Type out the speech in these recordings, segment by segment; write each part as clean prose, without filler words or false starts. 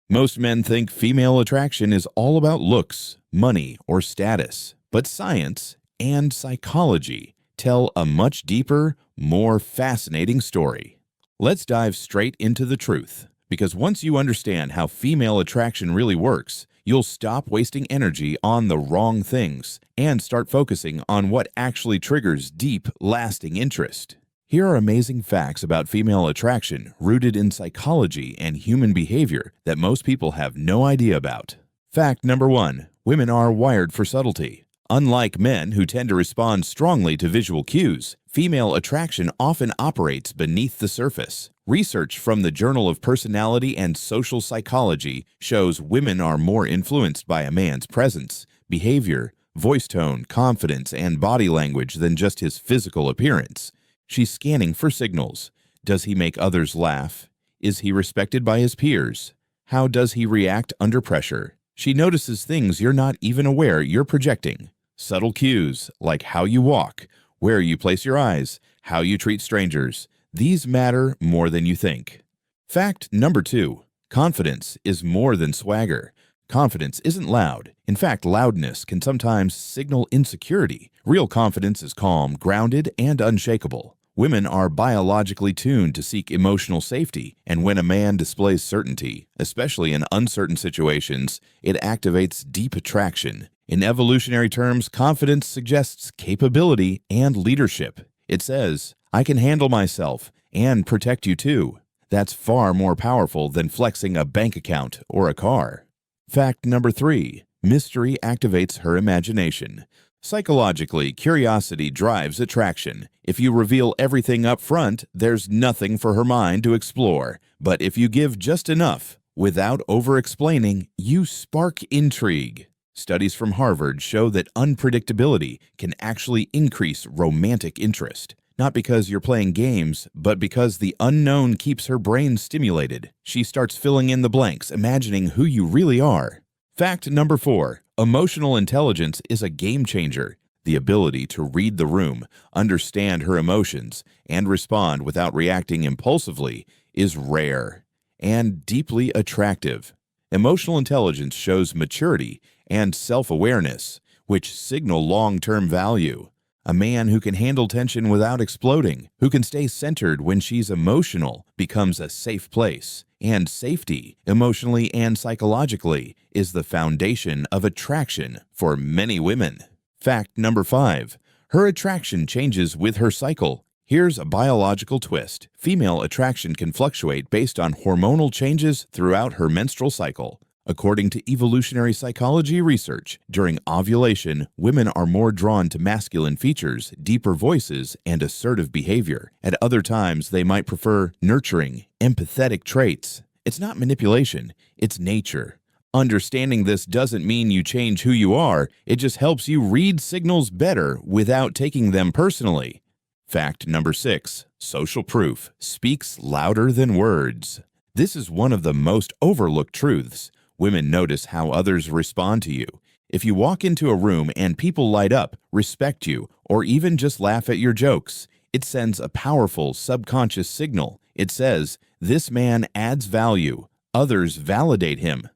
Most men think female attraction is all about looks, money, or status, but science and psychology tell a much deeper, more fascinating story. Let's dive straight into the truth, because once you understand how female attraction really works, you'll stop wasting energy on the wrong things and start focusing on what actually triggers deep, lasting interest. Here are amazing facts about female attraction rooted in psychology and human behavior that most people have no idea about. Fact number 1. Women are wired for subtlety. Unlike men who tend to respond strongly to visual cues, female attraction often operates beneath the surface. Research from the Journal of Personality and Social Psychology shows women are more influenced by a man's presence, behavior, voice tone, confidence, and body language than just his physical appearance. She's scanning for signals. Does he make others laugh? Is he respected by his peers? How does he react under pressure? She notices things you're not even aware you're projecting. Subtle cues, like how you walk, where you place your eyes, how you treat strangers. These matter more than you think. Fact number 2. Confidence is more than swagger. Confidence isn't loud. In fact, loudness can sometimes signal insecurity. Real confidence is calm, grounded, and unshakable. Women are biologically tuned to seek emotional safety, and when a man displays certainty, especially in uncertain situations, it activates deep attraction. In evolutionary terms, confidence suggests capability and leadership. It says, "I can handle myself and protect you too." That's far more powerful than flexing a bank account or a car. Fact number 3. Mystery activates her imagination. Psychologically, curiosity drives attraction. If you reveal everything up front, there's nothing for her mind to explore. But if you give just enough, without over-explaining, you spark intrigue. Studies from Harvard show that unpredictability can actually increase romantic interest. Not because you're playing games, but because the unknown keeps her brain stimulated. She starts filling in the blanks, imagining who you really are. Fact number 4. Emotional intelligence is a game changer. The ability to read the room, understand her emotions, and respond without reacting impulsively is rare and deeply attractive. Emotional intelligence shows maturity and self-awareness, which signal long-term value. A man who can handle tension without exploding, who can stay centered when she's emotional, becomes a safe place. And safety, emotionally and psychologically, is the foundation of attraction for many women. Fact number 5. Her attraction changes with her cycle. Here's a biological twist. Female attraction can fluctuate based on hormonal changes throughout her menstrual cycle. According to evolutionary psychology research, during ovulation, women are more drawn to masculine features, deeper voices, and assertive behavior. At other times, they might prefer nurturing, empathetic traits. It's not manipulation, it's nature. Understanding this doesn't mean you change who you are, it just helps you read signals better without taking them personally. Fact number 6. Social proof speaks louder than words. This is one of the most overlooked truths. Women notice how others respond to you. If you walk into a room and people light up, respect you, or even just laugh at your jokes, it sends a powerful subconscious signal. It says, "This man adds value. Others validate him."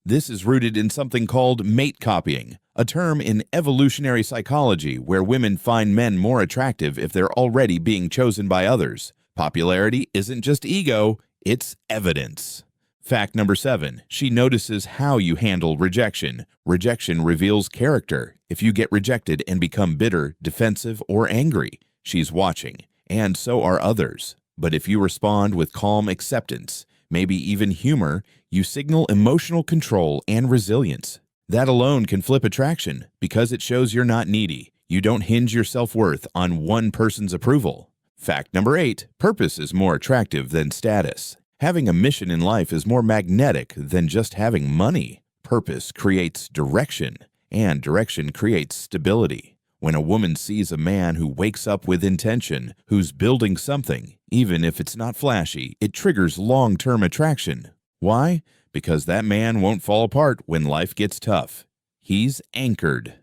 This is rooted in something called mate copying, a term in evolutionary psychology where women find men more attractive if they're already being chosen by others. Popularity isn't just ego, it's evidence. Fact number 7. She notices how you handle rejection. Rejection reveals character. If you get rejected and become bitter, defensive, or angry, she's watching, and so are others. But if you respond with calm acceptance, maybe even humor, you signal emotional control and resilience. That alone can flip attraction because it shows you're not needy. You don't hinge your self-worth on one person's approval. Fact number 8. Purpose is more attractive than status. Having a mission in life is more magnetic than just having money. Purpose creates direction, and direction creates stability. When a woman sees a man who wakes up with intention, who's building something, even if it's not flashy, it triggers long-term attraction. Why? Because that man won't fall apart when life gets tough. He's anchored.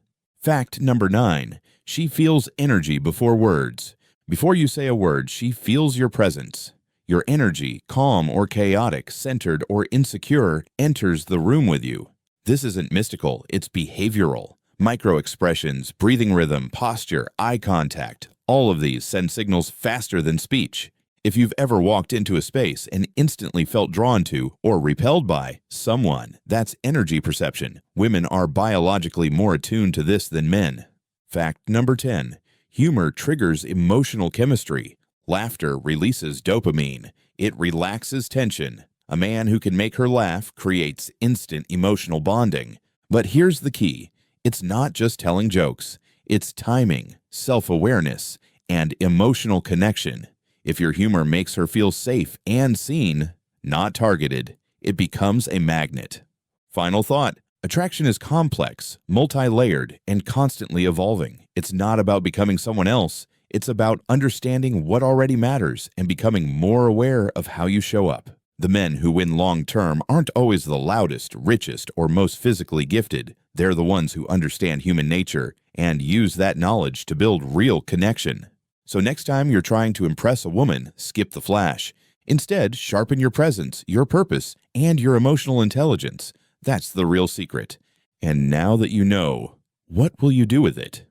Fact number 9. She feels energy before words. Before you say a word, she feels your presence. Your energy, calm or chaotic, centered or insecure, enters the room with you. This isn't mystical, it's behavioral. Micro-expressions, breathing rhythm, posture, eye contact, all of these send signals faster than speech. If you've ever walked into a space and instantly felt drawn to or repelled by someone, that's energy perception. Women are biologically more attuned to this than men. Fact number 10. Humor triggers emotional chemistry. Laughter releases dopamine. It relaxes tension. A man who can make her laugh creates instant emotional bonding. But here's the key. It's not just telling jokes. It's timing, self-awareness, and emotional connection. If your humor makes her feel safe and seen, not targeted, it becomes a magnet. Final thought. Attraction is complex, multi-layered, and constantly evolving. It's not about becoming someone else. It's about understanding what already matters and becoming more aware of how you show up. The men who win long-term aren't always the loudest, richest, or most physically gifted. They're the ones who understand human nature and use that knowledge to build real connection. So next time you're trying to impress a woman, skip the flash. Instead, sharpen your presence, your purpose, and your emotional intelligence. That's the real secret. And now that you know, what will you do with it?